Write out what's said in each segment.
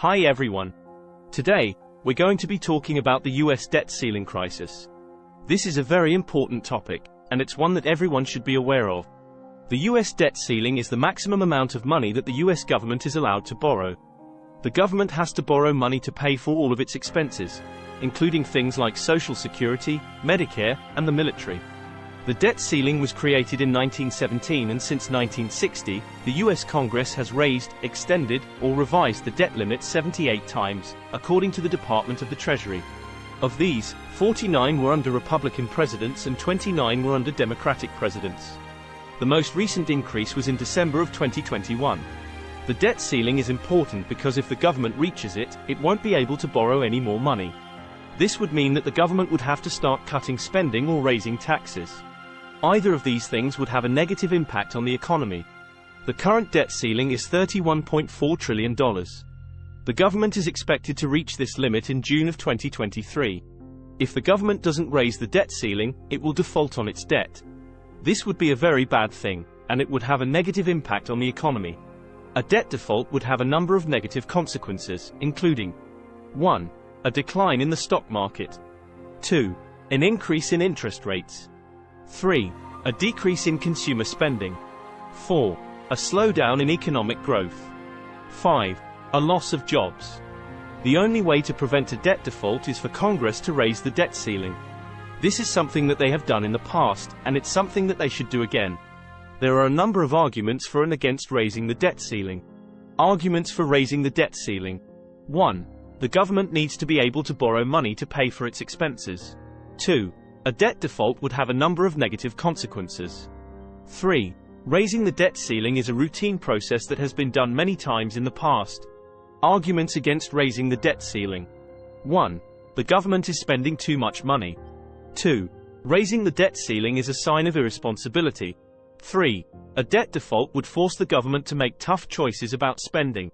Hi everyone. Today, we're going to be talking about the US debt ceiling crisis. This is a very important topic, and it's one that everyone should be aware of. The US debt ceiling is the maximum amount of money that the US government is allowed to borrow. The government has to borrow money to pay for all of its expenses, including things like Social Security, Medicare, and the military. The debt ceiling was created in 1917, and since 1960, the US Congress has raised, extended, or revised the debt limit 78 times, according to the Department of the Treasury. Of these, 49 were under Republican presidents and 29 were under Democratic presidents. The most recent increase was in December of 2021. The debt ceiling is important because if the government reaches it, it won't be able to borrow any more money. This would mean that the government would have to start cutting spending or raising taxes. Either of these things would have a negative impact on the economy. The current debt ceiling is $31.4 trillion. The government is expected to reach this limit in June of 2023. If the government doesn't raise the debt ceiling, it will default on its debt. This would be a very bad thing, and it would have a negative impact on the economy. A debt default would have a number of negative consequences, including 1. A decline in the stock market. 2. An increase in interest rates. 3. A decrease in consumer spending. 4. A slowdown in economic growth. 5. A loss of jobs. The only way to prevent a debt default is for Congress to raise the debt ceiling. This is something that they have done in the past, and it's something that they should do again. There are a number of arguments for and against raising the debt ceiling. Arguments for raising the debt ceiling. 1. The government needs to be able to borrow money to pay for its expenses. 2. A debt default would have a number of negative consequences. 3. Raising the debt ceiling is a routine process that has been done many times in the past. Arguments against raising the debt ceiling. 1. The government is spending too much money. 2. Raising the debt ceiling is a sign of irresponsibility. 3. A debt default would force the government to make tough choices about spending.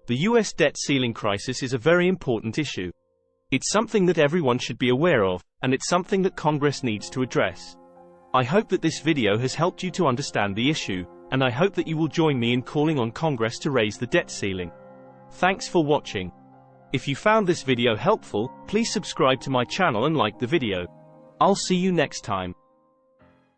The US debt ceiling crisis is a very important issue. It's something that everyone should be aware of, and it's something that Congress needs to address. I hope that this video has helped you to understand the issue, and I hope that you will join me in calling on Congress to raise the debt ceiling. Thanks for watching. If you found this video helpful, please subscribe to my channel and like the video. I'll see you next time.